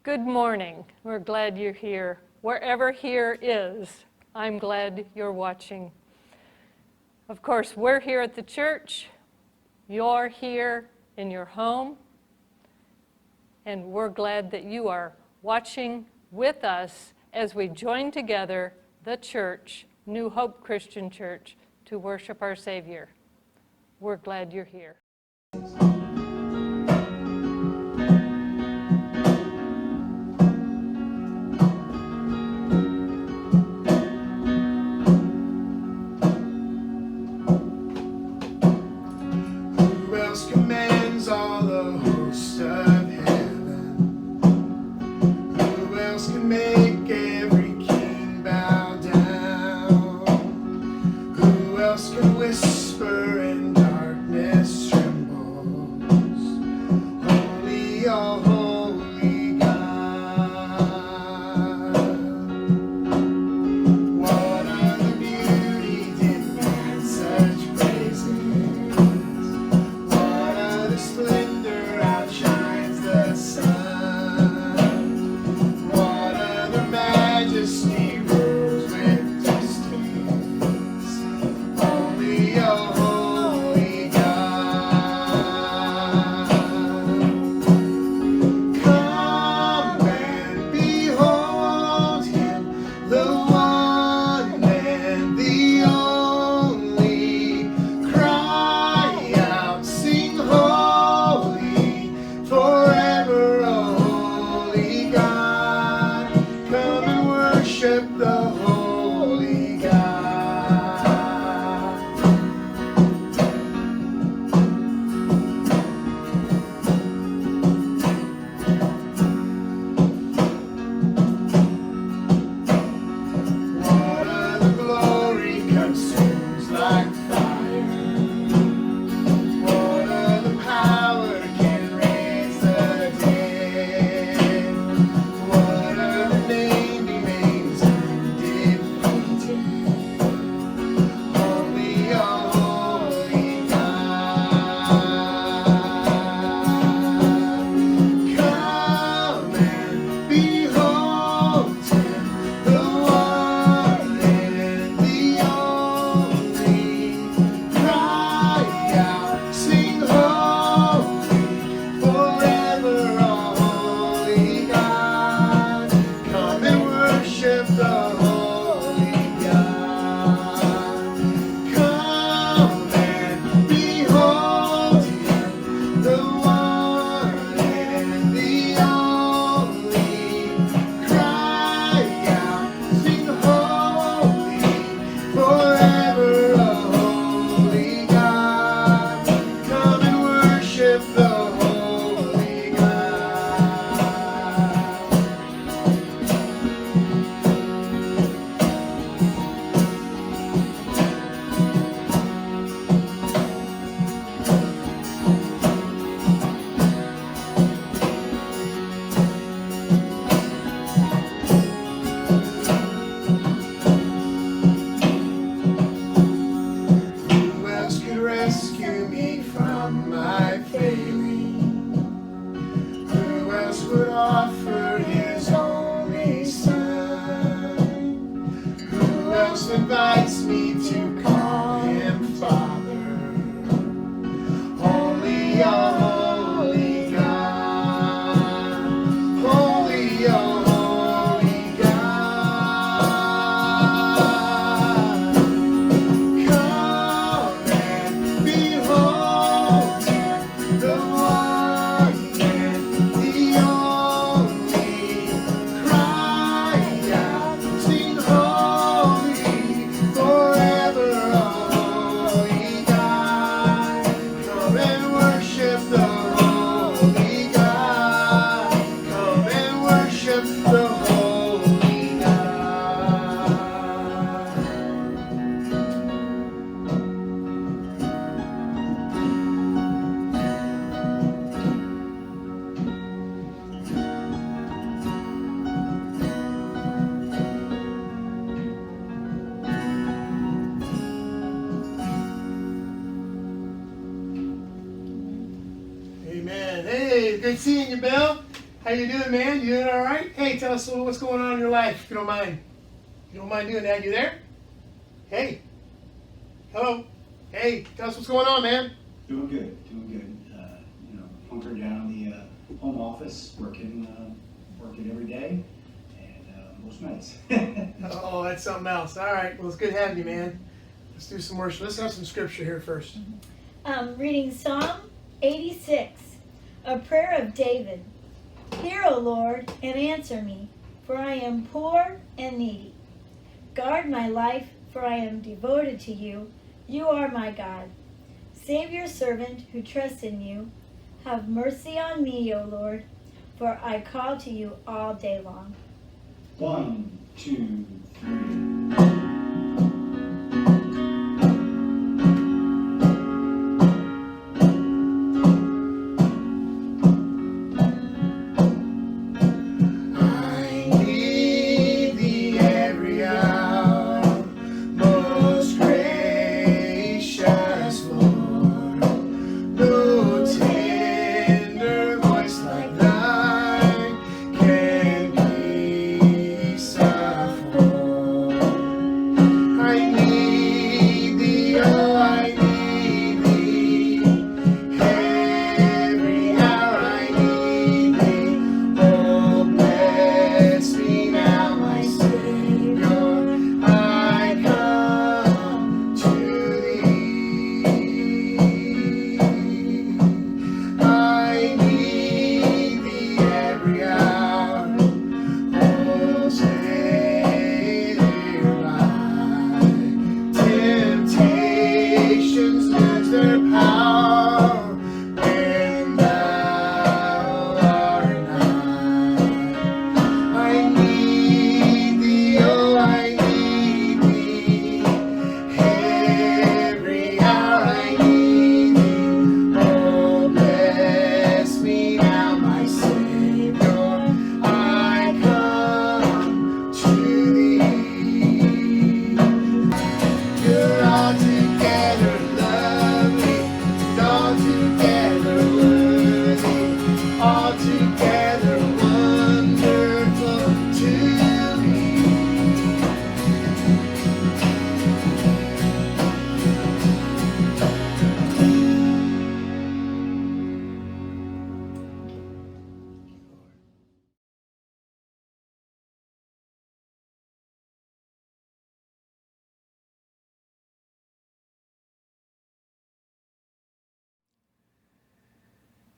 Good morning. We're glad you're here. Wherever here is, I'm glad you're watching. Of course, we're here at the church. You're here in your home. And we're glad that you are watching with us as we join together the church, New Hope Christian Church, to worship our Savior. We're glad you're here. Commands all the hosts of heaven. Who else can make every king bow down? Who else can whisper and darkness trembles? Holy, all holy God. What other beauty demands such praises? Splendor outshines the sun. What other majesty rules with distance? Only a holy God. Come and behold Him, the one and the only. Cry out, sing holy. Forever a holy God. Come and worship the holy God. What other glory consumes like fire? What other power can raise the dead? What other name remains undefeated? Only a holy God. Come and behold Him, the one and the only. Cry out, sing holy, forever a holy God. Come and worship the holy God. Come and behold Him, the one and the only. Cry out, sing holy, forever a holy God. Come and worship the holy God. Who else could rescue me from my failing? Who else would offer His only Son? Who else invites me to call Him Father? Only a holy God. Holy, a holy God. Come and behold Him, the one and the only. Cry out, sing holy, forever a holy God. Come and worship the holy God. Come and worship the holy God. Amen. Hey, great seeing you, Bill. How you doing, man? You doing all right? Hey, tell us a little what's going on in your life, if you don't mind. You don't mind doing that? You there? Hey. Hello. Hey, tell us what's going on, man. Doing good. Hunkered down the home office, working every day, and most nights. Oh, that's something else. All right. Well, it's good having you, man. Let's do some worship. Let's have some scripture here first. Reading Psalm 86, a prayer of David. Hear, O Lord, and answer me, for I am poor and needy. Guard my life, for I am devoted to you. You are my God. Save your servant who trusts in you. Have mercy on me, O Lord, for I call to you all day long. 1, 2, 3.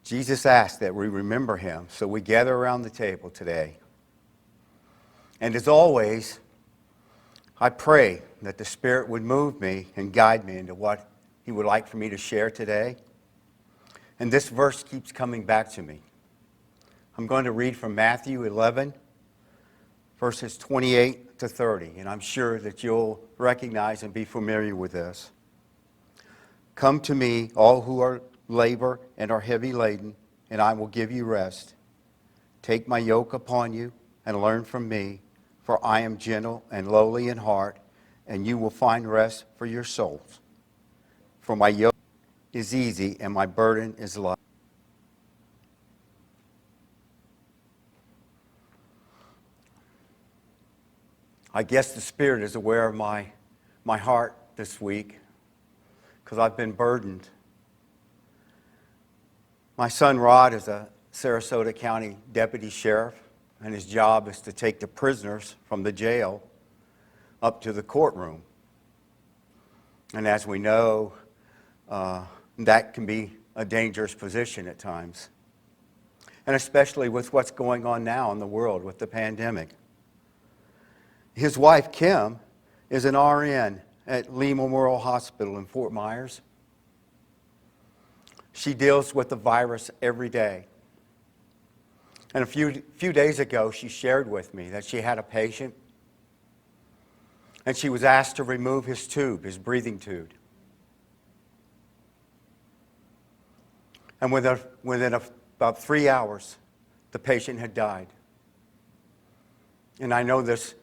Jesus asked that we remember him, so we gather around the table today. And as always, I pray that the Spirit would move me and guide me into what he would like for me to share today. And this verse keeps coming back to me. I'm going to read from Matthew 11, verses 28 to 30, and I'm sure that you'll recognize and be familiar with this. Come to me, all who are labor and are heavy laden, and I will give you rest. Take my yoke upon you and learn from me, for I am gentle and lowly in heart, and you will find rest for your souls. For my yoke is easy and my burden is light. I guess the Spirit is aware of my heart this week because I've been burdened. My son Rod is a Sarasota County deputy sheriff, and his job is to take the prisoners from the jail up to the courtroom. And as we know, that can be a dangerous position at times, and especially with what's going on now in the world with the pandemic. His wife, Kim, is an RN at Lee Memorial Hospital in Fort Myers. She deals with the virus every day. And a few days ago, she shared with me that she had a patient, and she was asked to remove his tube, his breathing tube. And within about 3 hours, the patient had died. And I know this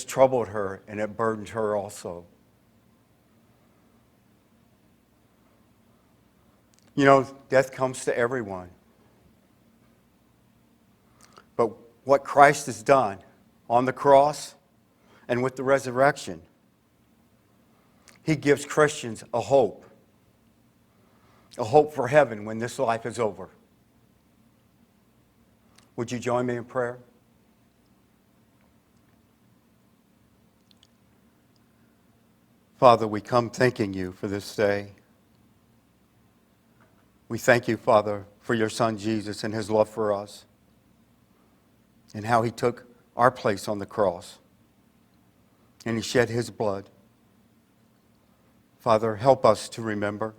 troubled her, and it burdened her also. You know, death comes to everyone. what Christ has done on the cross and with the resurrection, he gives Christians a hope for heaven when this life is over. Would you join me in prayer? Father, we come thanking you for this day. We thank you, Father, for your Son Jesus and his love for us and how he took our place on the cross and he shed his blood. Father, help us to remember,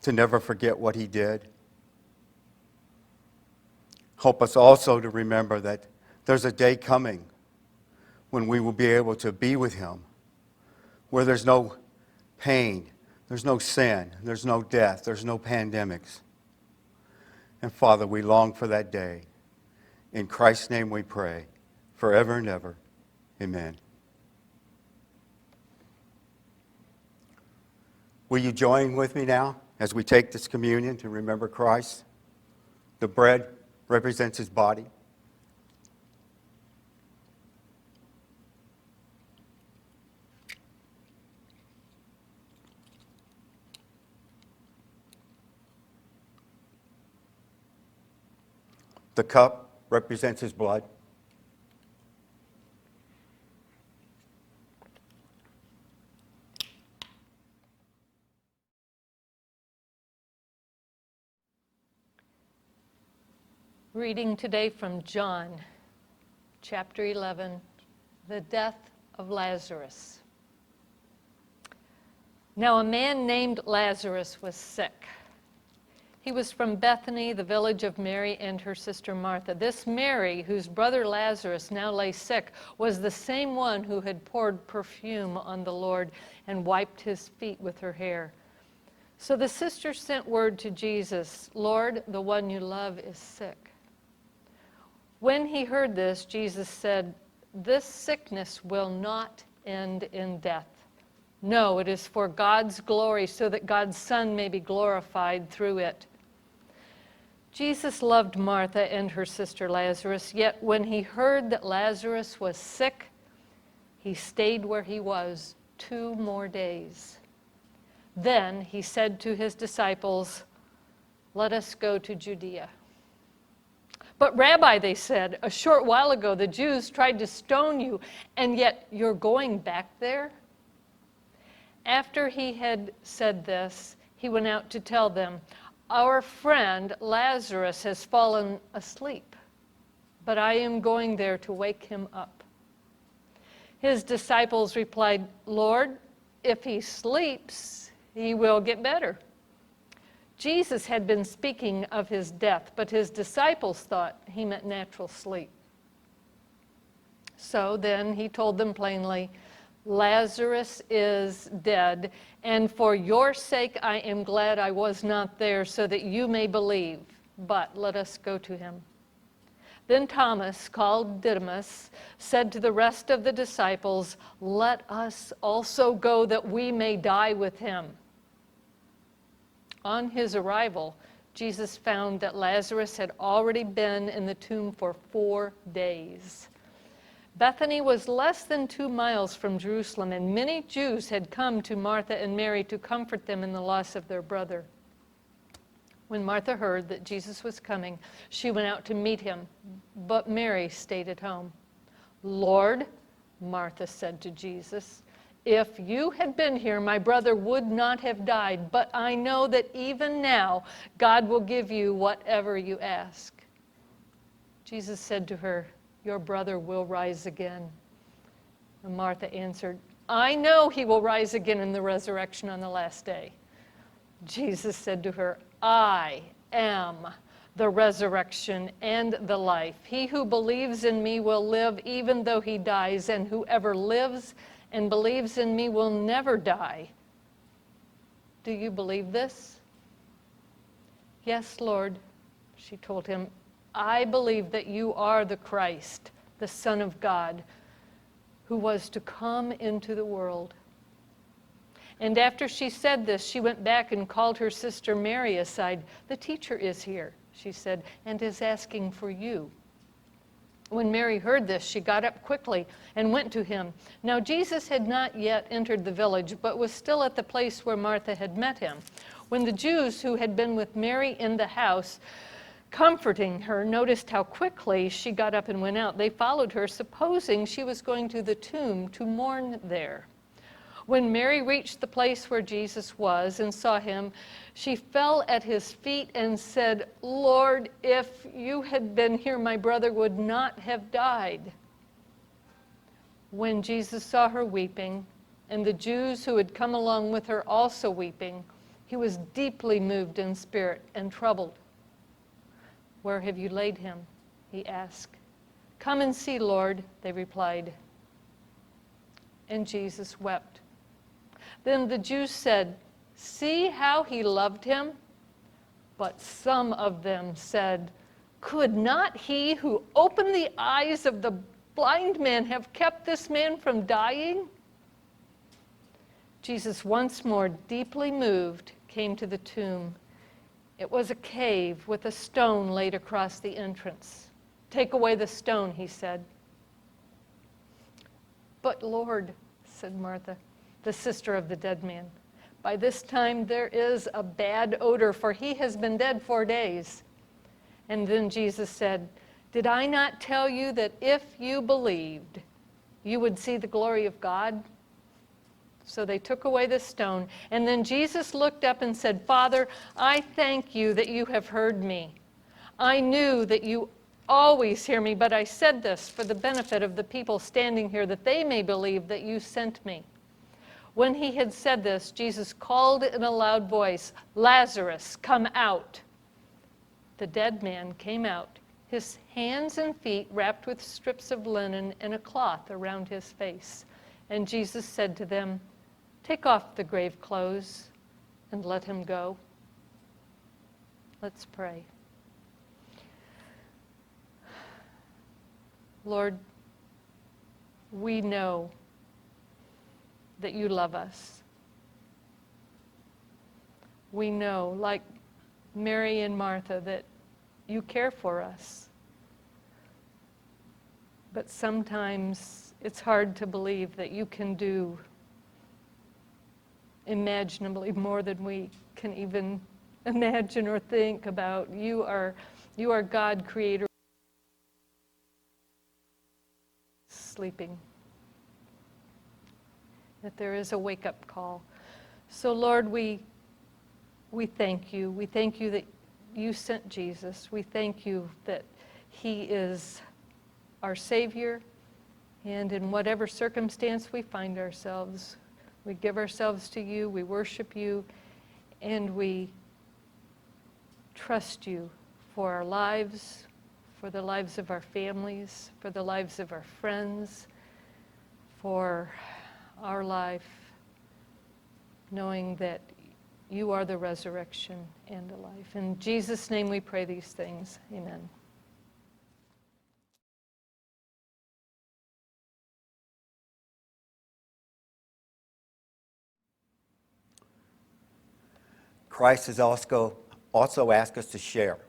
to never forget what he did. Help us also to remember that there's a day coming when we will be able to be with him, where there's no pain, there's no sin, there's no death, there's no pandemics. And Father, we long for that day. In Christ's name we pray, forever and ever. Amen. Will you join with me now as we take this communion to remember Christ? The bread represents his body. The cup represents his blood. Reading today from John, chapter 11, the death of Lazarus. Now a man named Lazarus was sick. He was from Bethany, the village of Mary and her sister Martha. This Mary, whose brother Lazarus now lay sick, was the same one who had poured perfume on the Lord and wiped his feet with her hair. So the sisters sent word to Jesus, "Lord, the one you love is sick." When he heard this, Jesus said, "This sickness will not end in death. No, it is for God's glory, so that God's Son may be glorified through it." Jesus loved Martha and her sister Lazarus, yet when he heard that Lazarus was sick, he stayed where he was 2 more days. Then he said to his disciples, "Let us go to Judea." "But Rabbi," they said, "a short while ago the Jews tried to stone you, and yet you're going back there?" After he had said this, he went out to tell them, "Our friend Lazarus has fallen asleep, but I am going there to wake him up." His disciples replied, "Lord, if he sleeps, he will get better." Jesus had been speaking of his death, but his disciples thought he meant natural sleep. So then he told them plainly, "Lazarus is dead, and for your sake I am glad I was not there, so that you may believe. But let us go to him." Then Thomas, called Didymus, said to the rest of the disciples, "Let us also go, that we may die with him." On his arrival, Jesus found that Lazarus had already been in the tomb for 4 days. Bethany was less than 2 miles from Jerusalem, and many Jews had come to Martha and Mary to comfort them in the loss of their brother. When Martha heard that Jesus was coming, she went out to meet him, but Mary stayed at home. "Lord," Martha said to Jesus, "if you had been here, my brother would not have died, but I know that even now God will give you whatever you ask." Jesus said to her, "Your brother will rise again." And Martha answered, "I know he will rise again in the resurrection on the last day." Jesus said to her, "I am the resurrection and the life. He who believes in me will live even though he dies, and whoever lives and believes in me will never die. Do you believe this?" "Yes, Lord," she told him. "I believe that you are the Christ, the Son of God, who was to come into the world." And after she said this, she went back and called her sister Mary aside. "The teacher is here," she said, "and is asking for you." When Mary heard this, she got up quickly and went to him. Now Jesus had not yet entered the village, but was still at the place where Martha had met him. When the Jews who had been with Mary in the house, comforting her, noticed how quickly she got up and went out, they followed her, supposing she was going to the tomb to mourn there. When Mary reached the place where Jesus was and saw him, she fell at his feet and said, "Lord, if you had been here, my brother would not have died." When Jesus saw her weeping, and the Jews who had come along with her also weeping, he was deeply moved in spirit and troubled. "Where have you laid him?" he asked. "Come and see, Lord," they replied. And Jesus wept. Then the Jews said, "See how he loved him?" But some of them said, "Could not he who opened the eyes of the blind man have kept this man from dying?" Jesus, once more deeply moved, came to the tomb. It was a cave with a stone laid across the entrance. "Take away the stone," he said. "But Lord," said Martha, the sister of the dead man, "by this time there is a bad odor, for he has been dead 4 days." And then Jesus said, "Did I not tell you that if you believed, you would see the glory of God?" So they took away the stone. And then Jesus looked up and said, "Father, I thank you that you have heard me. I knew that you always hear me, but I said this for the benefit of the people standing here, that they may believe that you sent me." When he had said this, Jesus called in a loud voice, "Lazarus, come out." The dead man came out, his hands and feet wrapped with strips of linen and a cloth around his face. And Jesus said to them, "Take off the grave clothes and let him go." Let's pray. Lord, we know that you love us. We know, like Mary and Martha, that you care for us. But sometimes it's hard to believe that you can do imaginably more than we can even imagine or think about. You are God, creator, sleeping. That there is a wake-up call. So Lord, we thank you. We thank you that you sent Jesus. We thank you that he is our Savior. And in whatever circumstance we find ourselves, we give ourselves to you, we worship you, and we trust you for our lives, for the lives of our families, for the lives of our friends, for our life, knowing that you are the resurrection and the life. In Jesus' name we pray these things. Amen. Christ has also asked us to share.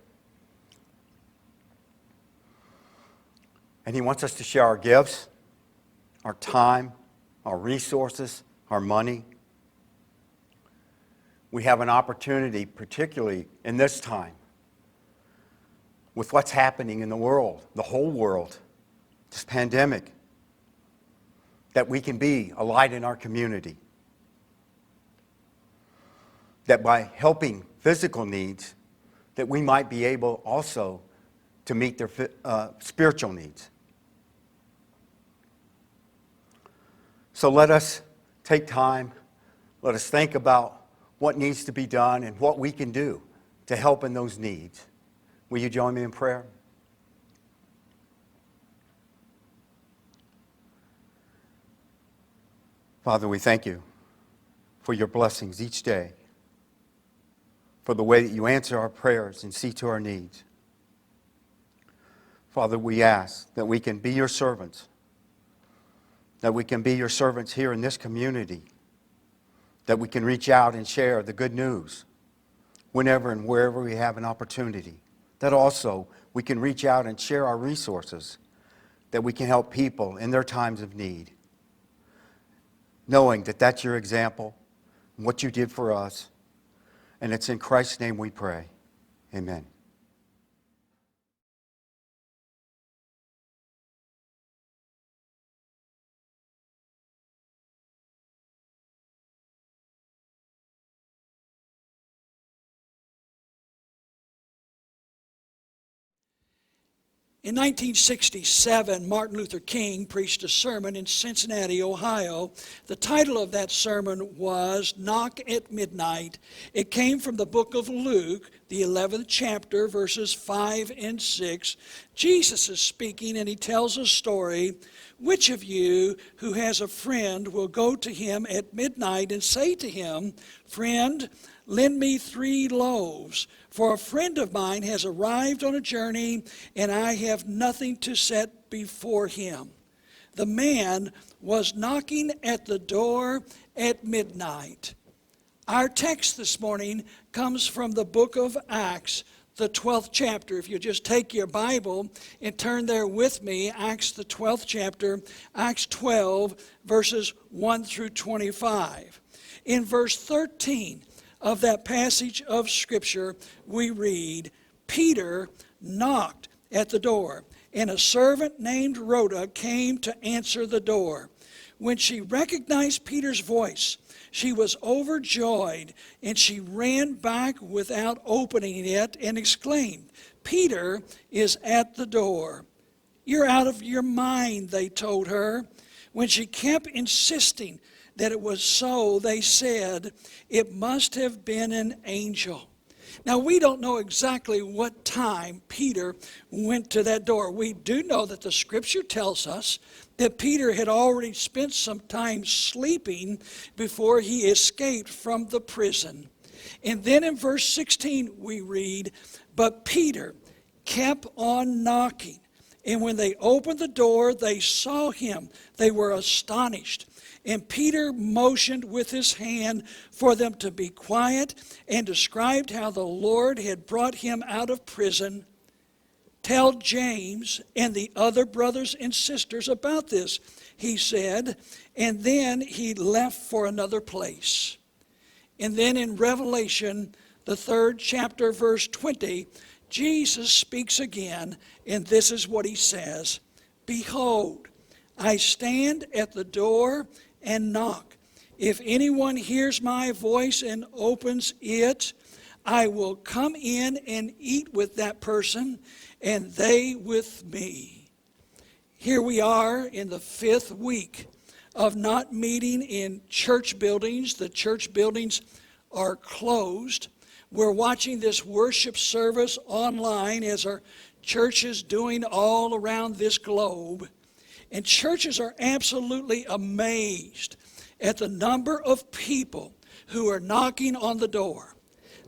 And he wants us to share our gifts, our time, our resources, our money. We have an opportunity, particularly in this time, with what's happening in the world, the whole world, this pandemic, that we can be a light in our community. That by helping physical needs, that we might be able also to meet their spiritual needs. So let us take time, let us think about what needs to be done and what we can do to help in those needs. Will you join me in prayer? Father, we thank you for your blessings each day, for the way that you answer our prayers and see to our needs. Father, we ask that we can be your servants, that we can be your servants here in this community, that we can reach out and share the good news whenever and wherever we have an opportunity, that also we can reach out and share our resources that we can help people in their times of need, knowing that that's your example, and what you did for us. And it's in Christ's name we pray. Amen. In 1967, Martin Luther King preached a sermon in Cincinnati, Ohio. The title of that sermon was Knock at Midnight. It came from the book of Luke, the 11th chapter, verses 5 and 6. Jesus is speaking, and he tells a story. Which of you who has a friend will go to him at midnight and say to him, "Friend, lend me 3 loaves, for a friend of mine has arrived on a journey, and I have nothing to set before him." The man was knocking at the door at midnight. Our text this morning comes from the book of Acts, the 12th chapter. If you just take your Bible and turn there with me, Acts the 12th chapter, Acts 12, verses 1 through 25. In verse 13 of that passage of Scripture, we read, Peter knocked at the door, and a servant named Rhoda came to answer the door. When she recognized Peter's voice, she was overjoyed, and she ran back without opening it and exclaimed, "Peter is at the door." "You're out of your mind," they told her. When she kept insisting that it was so, they said, "It must have been an angel." Now, we don't know exactly what time Peter went to that door. We do know that the Scripture tells us that Peter had already spent some time sleeping before he escaped from the prison. And then in verse 16 we read, "But Peter kept on knocking, and when they opened the door, they saw him. They were astonished. And Peter motioned with his hand for them to be quiet and described how the Lord had brought him out of prison. "Tell James and the other brothers and sisters about this," he said, and then he left for another place. And then in Revelation, the 3rd chapter, verse 20, Jesus speaks again, and this is what he says, "Behold, I stand at the door and knock. If anyone hears my voice and opens it, I will come in and eat with that person, and they with me." Here we are in the 5th week of not meeting in church buildings. The church buildings are closed. We're watching this worship service online as our churches doing all around this globe. And churches are absolutely amazed at the number of people who are knocking on the door.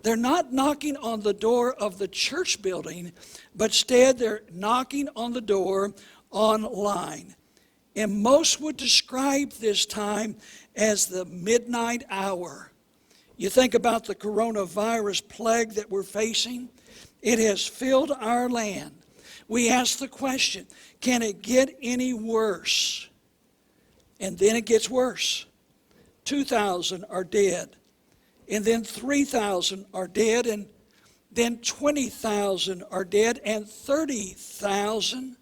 They're not knocking on the door of the church building, but instead they're knocking on the door online. And most would describe this time as the midnight hour. You think about the coronavirus plague that we're facing. It has filled our land. We ask the question, can it get any worse? And then it gets worse. 2,000 are dead. And then 3,000 are dead. And then 20,000 are dead. And 30,000.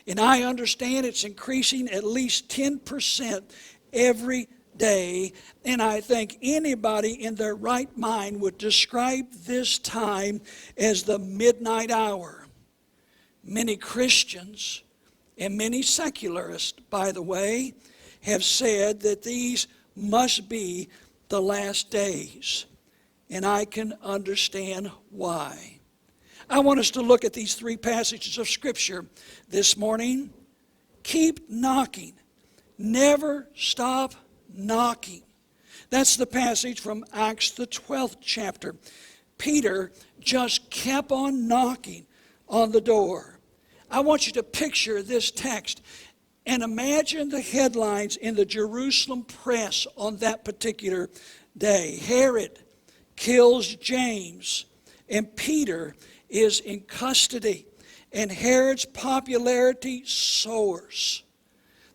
And I understand it's increasing at least 10% every day. And I think anybody in their right mind would describe this time as the midnight hour. Many Christians and many secularists, by the way, have said that these must be the last days. And I can understand why. I want us to look at these 3 passages of Scripture this morning. Keep knocking. Never stop knocking. That's the passage from Acts the 12th chapter. Peter just kept on knocking on the door. I want you to picture this text and imagine the headlines in the Jerusalem press on that particular day. Herod kills James, and Peter is in custody. and Herod's popularity soars.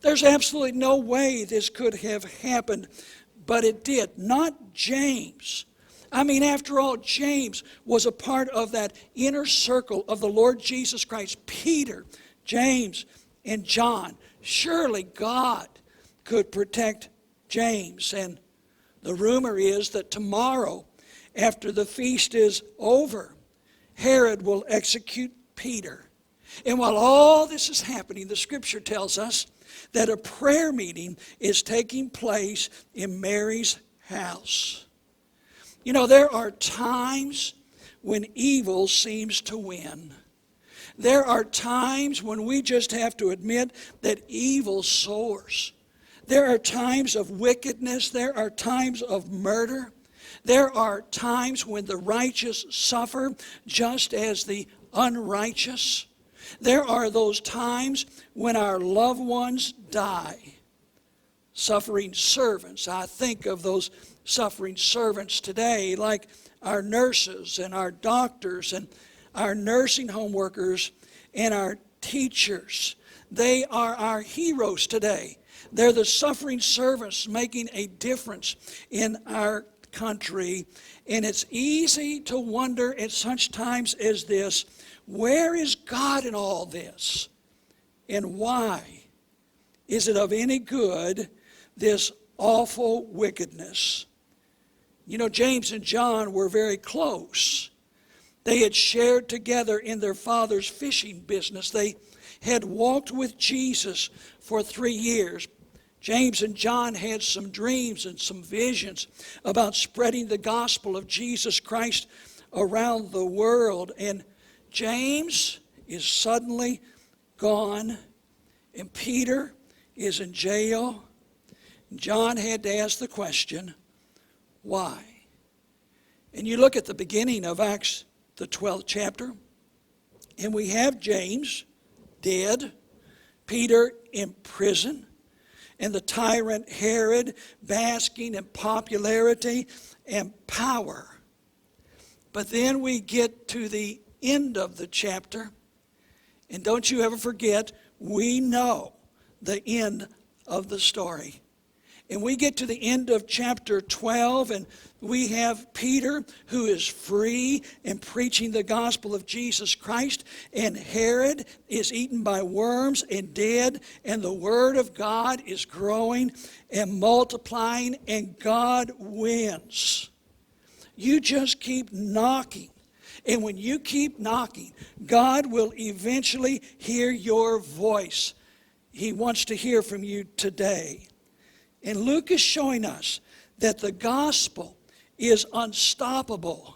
There's absolutely no way this could have happened, but it did. Not James. I mean, after all, James was a part of that inner circle of the Lord Jesus Christ. Peter, James, and John. Surely God could protect James. And the rumor is that tomorrow, after the feast is over, Herod will execute Peter. And while all this is happening, the scripture tells us that a prayer meeting is taking place in Mary's house. You know, there are times when evil seems to win. There are times when we just have to admit that evil soars. There are times of wickedness. There are times of murder. There are times when the righteous suffer just as the unrighteous. There are those times when our loved ones die. Suffering servants. I think of those suffering servants today, like our nurses and our doctors and our nursing home workers and our teachers. They are our heroes today. They're the suffering servants making a difference in our country. And it's easy to wonder at such times as this, where is God in all this? And why is it of any good, this awful wickedness? You know, James and John were very close. They had shared together in their father's fishing business. They had walked with Jesus for 3 years. James and John had some dreams and some visions about spreading the gospel of Jesus Christ around the world. And James is suddenly gone, and Peter is in jail. John had to ask the question, why? And you look at the beginning of Acts, the 12th chapter, and we have James dead, Peter in prison, and the tyrant Herod basking in popularity and power. But then we get to the end of the chapter, and don't you ever forget, we know the end of the story. And we get to the end of chapter 12, and we have Peter, who is free and preaching the gospel of Jesus Christ, and Herod is eaten by worms and dead, and the word of God is growing and multiplying, and God wins. You just keep knocking. And when you keep knocking, God will eventually hear your voice. He wants to hear from you today. And Luke is showing us that the gospel is unstoppable.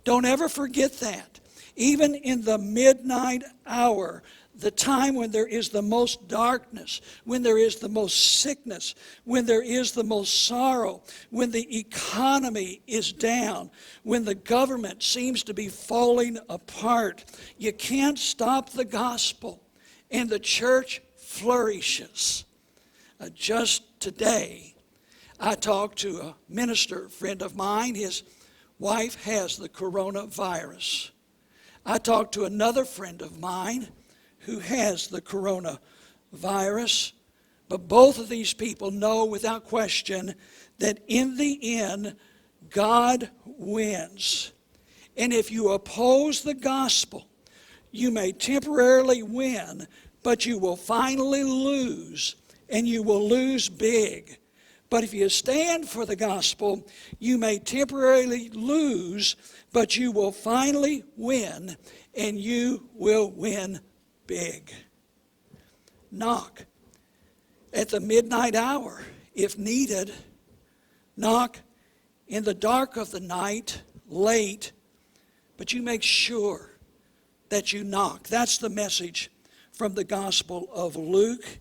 Don't ever forget that. Even in the midnight hour, the time when there is the most darkness, when there is the most sickness, when there is the most sorrow, when the economy is down, when the government seems to be falling apart, you can't stop the gospel, and the church flourishes. Just today, I talked to a minister friend of mine. His wife has the coronavirus. I talked to another friend of mine who has the coronavirus. But both of these people know without question that in the end, God wins. And if you oppose the gospel, you may temporarily win, but you will finally lose. And you will lose big. But if you stand for the gospel, you may temporarily lose, but you will finally win, and you will win big. Knock at the midnight hour, if needed. Knock in the dark of the night, late, but you make sure that you knock. That's the message from the Gospel of Luke.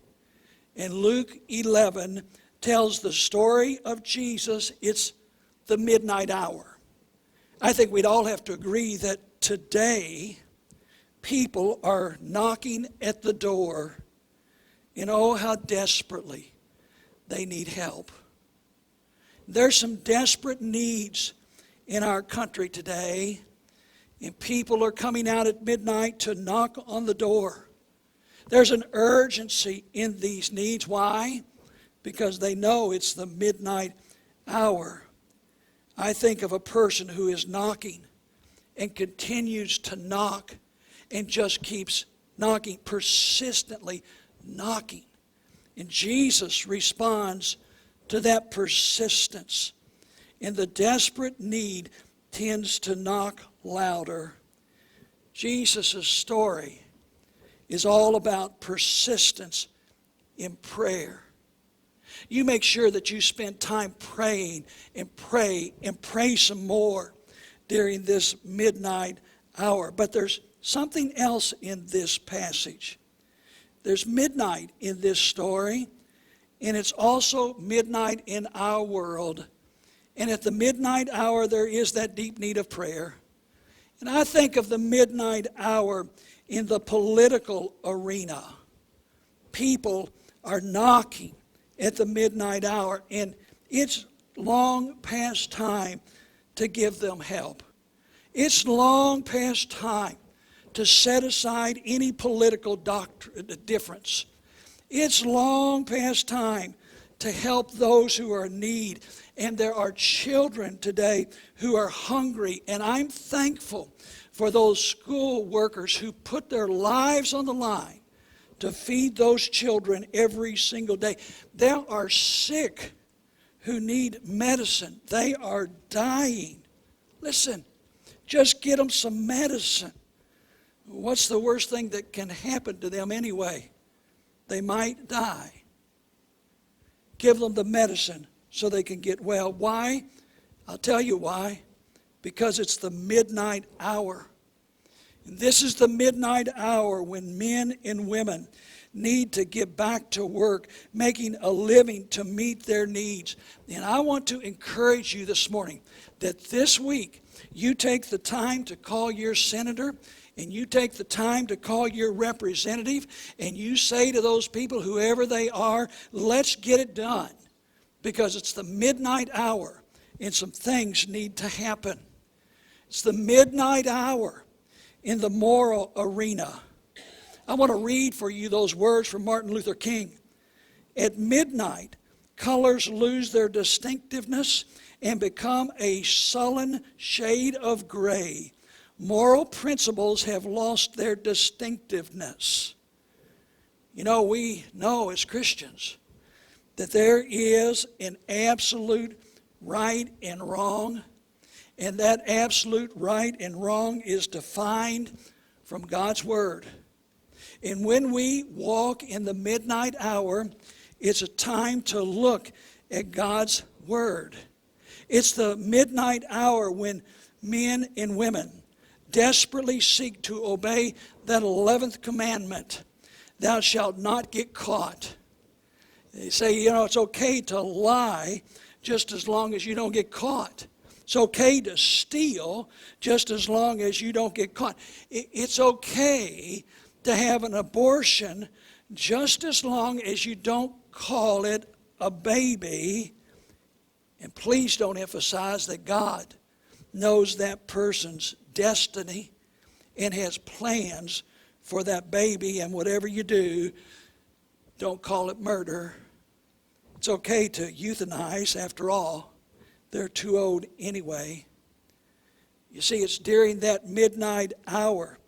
And Luke 11 tells the story of Jesus. It's the midnight hour. I think we'd all have to agree that today people are knocking at the door, and oh, how desperately they need help. There's some desperate needs in our country today. And people are coming out at midnight to knock on the door. There's an urgency in these needs. Why? Because they know it's the midnight hour. I think of a person who is knocking and continues to knock and just keeps knocking, persistently knocking. And Jesus responds to that persistence. And the desperate need tends to knock louder. Jesus' story is all about persistence in prayer. You make sure that you spend time praying and pray some more during this midnight hour. But there's something else in this passage. There's midnight in this story, and it's also midnight in our world. And at the midnight hour, there is that deep need of prayer. And I think of the midnight hour in the political arena. People are knocking at the midnight hour, and it's long past time to give them help. It's long past time to set aside any political difference. It's long past time to help those who are in need. And there are children today who are hungry, and I'm thankful for those school workers who put their lives on the line to feed those children every single day. There are sick who need medicine. They are dying. Listen, just get them some medicine. What's the worst thing that can happen to them anyway? They might die. Give them the medicine so they can get well. Why? I'll tell you why. Because it's the midnight hour. And this is the midnight hour when men and women need to get back to work, making a living to meet their needs. And I want to encourage you this morning that this week you take the time to call your senator, and you take the time to call your representative, and you say to those people, whoever they are, let's get it done. Because it's the midnight hour, and some things need to happen. It's the midnight hour in the moral arena. I want to read for you those words from Martin Luther King. At midnight, colors lose their distinctiveness and become a sullen shade of gray. Moral principles have lost their distinctiveness. You know, we know as Christians that there is an absolute right and wrong, and that absolute right and wrong is defined from God's Word. And when we walk in the midnight hour, it's a time to look at God's Word. It's the midnight hour when men and women desperately seek to obey that 11th commandment, thou shalt not get caught. They say, you know, it's okay to lie just as long as you don't get caught. It's okay to steal just as long as you don't get caught. It's okay to have an abortion just as long as you don't call it a baby. And please don't emphasize that God knows that person's destiny and has plans for that baby, and whatever you do, don't call it murder. It's okay to euthanize, after all. They're too old anyway. You see, it's during that midnight hour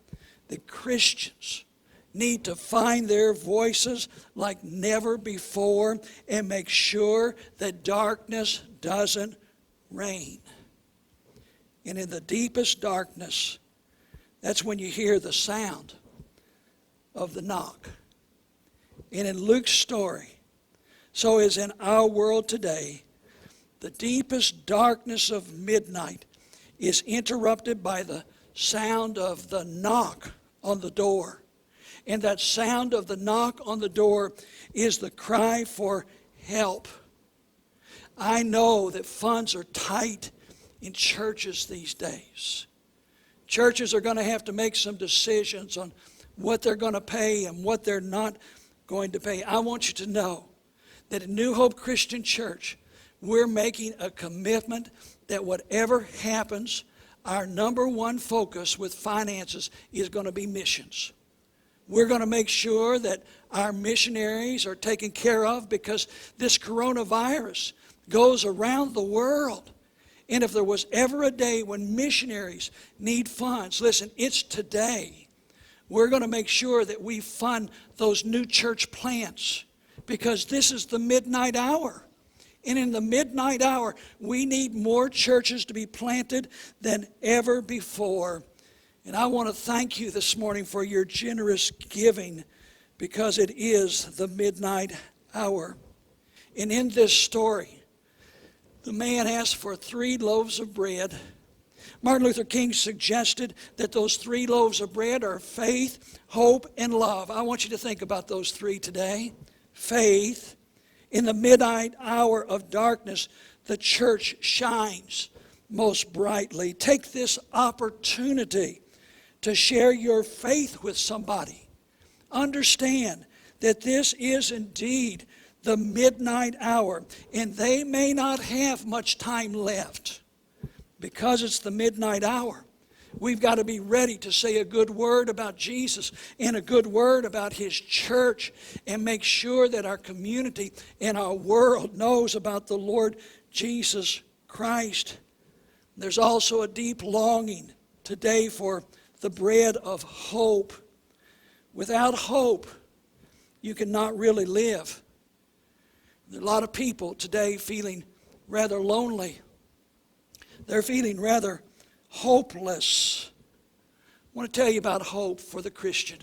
that Christians need to find their voices like never before and make sure that darkness doesn't reign. And in the deepest darkness, that's when you hear the sound of the knock. And in Luke's story, so is in our world today, the deepest darkness of midnight is interrupted by the sound of the knock on the door. And that sound of the knock on the door is the cry for help. I know that funds are tight in churches these days. Churches are going to have to make some decisions on what they're going to pay and what they're not going to pay. I want you to know that at New Hope Christian Church, we're making a commitment that whatever happens, our number one focus with finances is going to be missions. We're going to make sure that our missionaries are taken care of because this coronavirus goes around the world. And if there was ever a day when missionaries need funds, listen, it's today. We're going to make sure that we fund those new church plants because this is the midnight hour. And in the midnight hour, we need more churches to be planted than ever before. And I want to thank you this morning for your generous giving because it is the midnight hour. And in this story, the man asked for 3 loaves of bread. Martin Luther King suggested that those 3 loaves of bread are faith, hope, and love. I want you to think about those 3 today. Faith. In the midnight hour of darkness, the church shines most brightly. Take this opportunity to share your faith with somebody. Understand that this is indeed the midnight hour, and they may not have much time left. Because it's the midnight hour, we've got to be ready to say a good word about Jesus and a good word about His church and make sure that our community and our world knows about the Lord Jesus Christ. There's also a deep longing today for the bread of hope. Without hope, you cannot really live. There are a lot of people today feeling rather lonely. They're feeling rather hopeless. I want to tell you about hope for the Christian.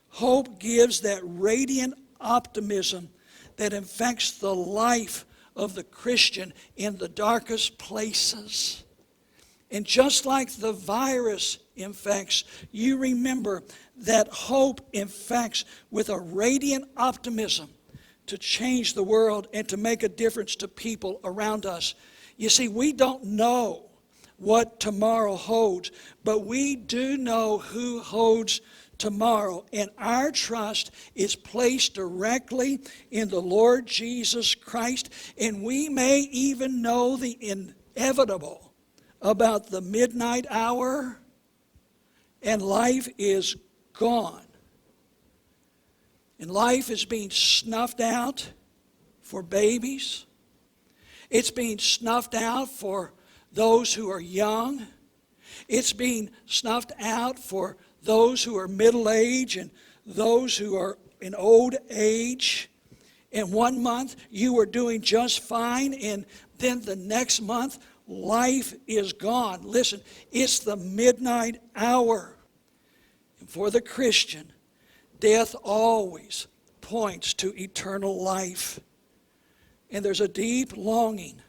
Hope gives that radiant optimism that infects the life of the Christian in the darkest places. And just like the virus infects, you remember that hope infects with a radiant optimism to change the world and to make a difference to people around us. You see, we don't know what tomorrow holds, but we do know who holds tomorrow. And our trust is placed directly in the Lord Jesus Christ. And we may even know the inevitable about the midnight hour, and life is gone. And life is being snuffed out for babies. It's being snuffed out for those who are young. It's being snuffed out for those who are middle age and those who are in old age. And 1 month you were doing just fine, and then the next month life is gone. Listen, it's the midnight hour. And for the Christian, death always points to eternal life. And there's a deep longing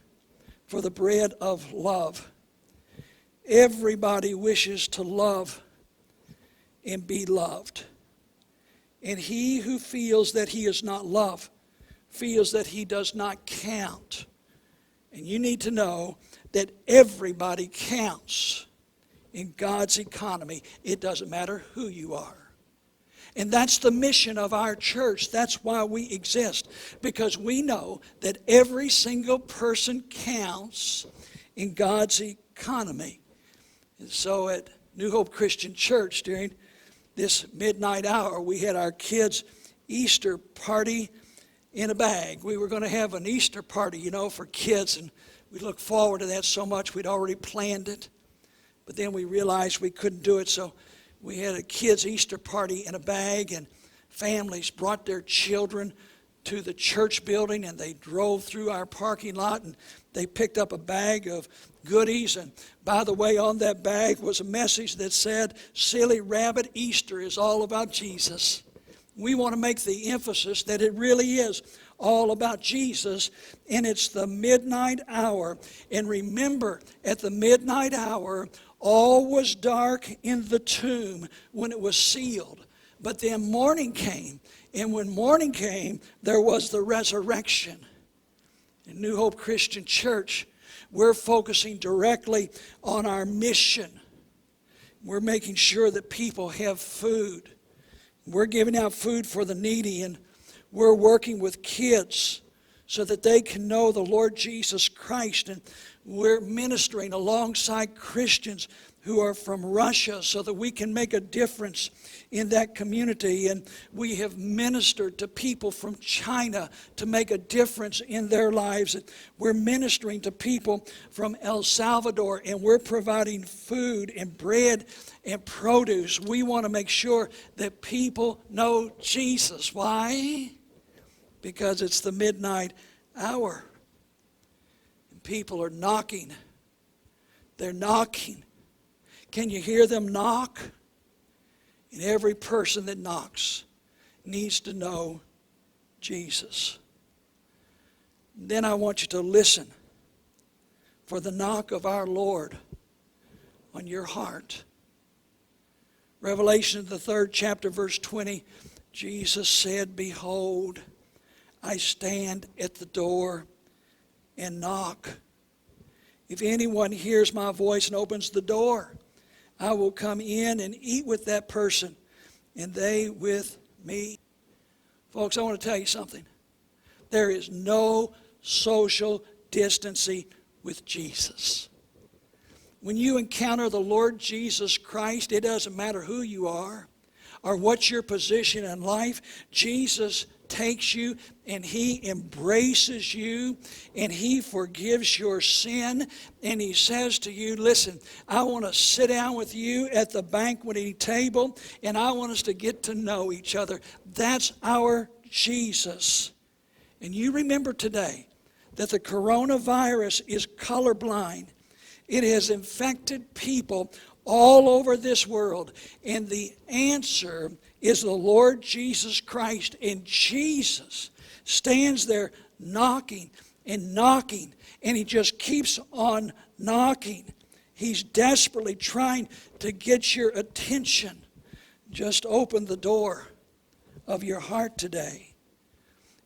for the bread of love. Everybody wishes to love and be loved. And he who feels that he is not loved feels that he does not count. And you need to know that everybody counts in God's economy. It doesn't matter who you are. And that's the mission of our church. That's why we exist. Because we know that every single person counts in God's economy. And so at New Hope Christian Church during this midnight hour, we had our kids' Easter party in a bag. We were going to have an Easter party, for kids, and we looked forward to that so much. We'd already planned it. But then we realized we couldn't do it, so we had a kids' Easter party in a bag, and families brought their children to the church building, and they drove through our parking lot, and they picked up a bag of goodies. And by the way, on that bag was a message that said, "Silly Rabbit, Easter is all about Jesus." We want to make the emphasis that it really is all about Jesus, and it's the midnight hour. And remember, at the midnight hour, all was dark in the tomb when it was sealed. But then morning came, and when morning came, there was the resurrection. In New Hope Christian Church, we're focusing directly on our mission. We're making sure that people have food. We're giving out food for the needy, and we're working with kids so that they can know the Lord Jesus Christ. And we're ministering alongside Christians who are from Russia so that we can make a difference in that community. And we have ministered to people from China to make a difference in their lives. And we're ministering to people from El Salvador, and we're providing food and bread and produce. We want to make sure that people know Jesus. Why? Because it's the midnight hour. And people are knocking. They're knocking. Can you hear them knock? And every person that knocks needs to know Jesus. Then I want you to listen for the knock of our Lord on your heart. Revelation, the 3rd chapter, verse 20, Jesus said, "Behold, I stand at the door and knock. If anyone hears my voice and opens the door, I will come in and eat with that person, and they with me." Folks, I want to tell you something. There is no social distancing with Jesus. When you encounter the Lord Jesus Christ, it doesn't matter who you are or what's your position in life. Jesus takes you and He embraces you and He forgives your sin, and He says to you, "Listen, I want to sit down with you at the banqueting table, and I want us to get to know each other." That's our Jesus. And you remember today that the coronavirus is colorblind. It has infected people all over this world, and the answer is the Lord Jesus Christ. And Jesus stands there knocking and knocking, and He just keeps on knocking. He's desperately trying to get your attention. Just open the door of your heart today.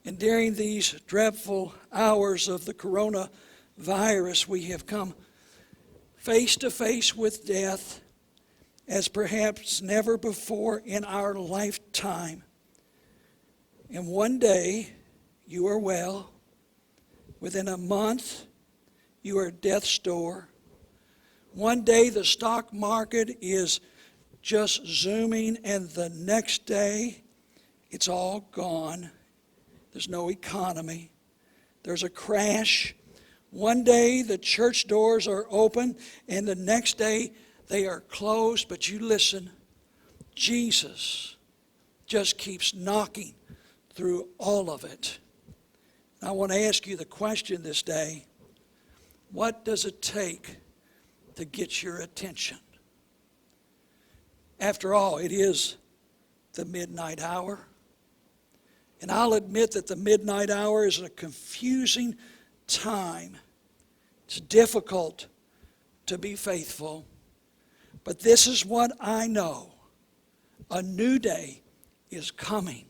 And during these dreadful hours of the coronavirus, we have come face to face with death as perhaps never before in our lifetime. And one day you are well. Within a month you are at death's door. One day the stock market is just zooming, and the next day it's all gone. There's no economy. There's a crash. One day the church doors are open, and the next day they are closed. But you listen, Jesus just keeps knocking through all of it. I want to ask you the question this day: what does it take to get your attention? After all, it is the midnight hour. And I'll admit that the midnight hour is a confusing time. It's difficult to be faithful. But this is what I know: a new day is coming.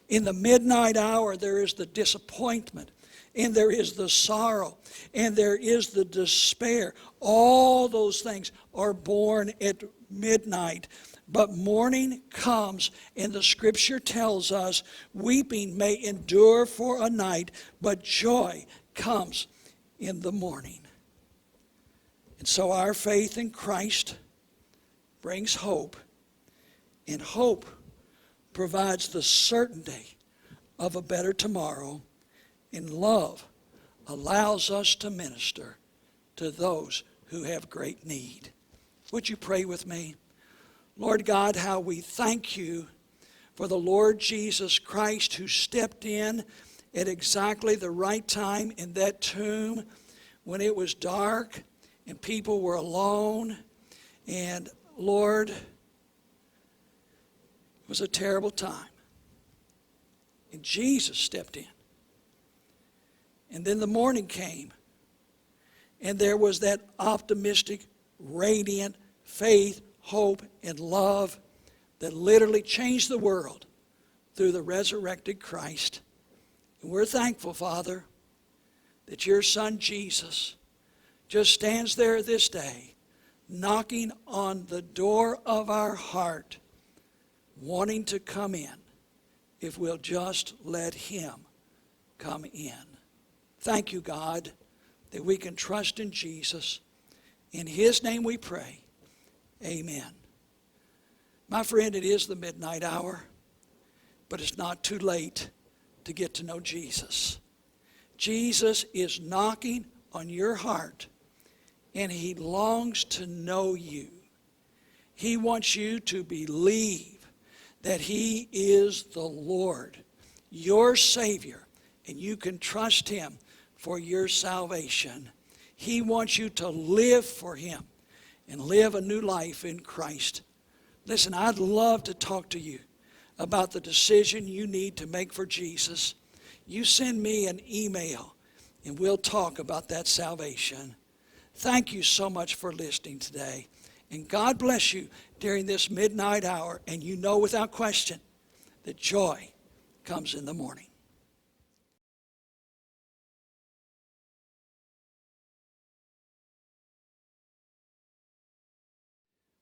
In the midnight hour, there is the disappointment, and there is the sorrow, and there is the despair. All those things are born at midnight. But morning comes, and the Scripture tells us, weeping may endure for a night, but joy comes in the morning. And so our faith in Christ brings hope, and hope provides the certainty of a better tomorrow, and love allows us to minister to those who have great need. Would you pray with me? Lord God, how we thank you for the Lord Jesus Christ, who stepped in at exactly the right time in that tomb when it was dark and people were alone. And Lord, it was a terrible time. And Jesus stepped in. And then the morning came, and there was that optimistic, radiant faith, hope, and love that literally changed the world through the resurrected Christ. And we're thankful, Father, that your Son Jesus just stands there this day, knocking on the door of our heart, wanting to come in if we'll just let Him come in. Thank you, God, that we can trust in Jesus. In His name we pray. Amen. My friend, it is the midnight hour, but it's not too late to get to know Jesus. Jesus is knocking on your heart, and He longs to know you. He wants you to believe that He is the Lord, your Savior, and you can trust Him for your salvation. He wants you to live for Him and live a new life in Christ. Listen, I'd love to talk to you about the decision you need to make for Jesus. You send me an email and we'll talk about that salvation. Thank you so much for listening today. And God bless you during this midnight hour. And you know without question that joy comes in the morning.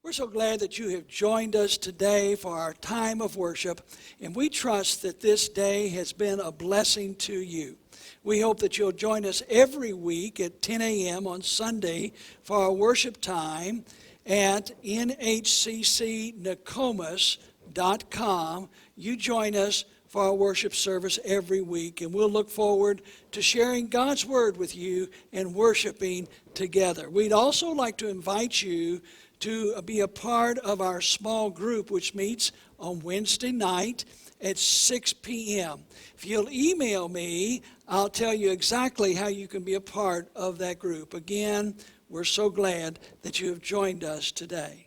We're so glad that you have joined us today for our time of worship, and we trust that this day has been a blessing to you. We hope that you'll join us every week at 10 a.m. on Sunday for our worship time at NHCCNokomis.com. You join us for our worship service every week, and we'll look forward to sharing God's Word with you and worshiping together. We'd also like to invite you to be a part of our small group, which meets on Wednesday night at 6 p.m. If you'll email me, I'll tell you exactly how you can be a part of that group. Again, we're so glad that you have joined us today.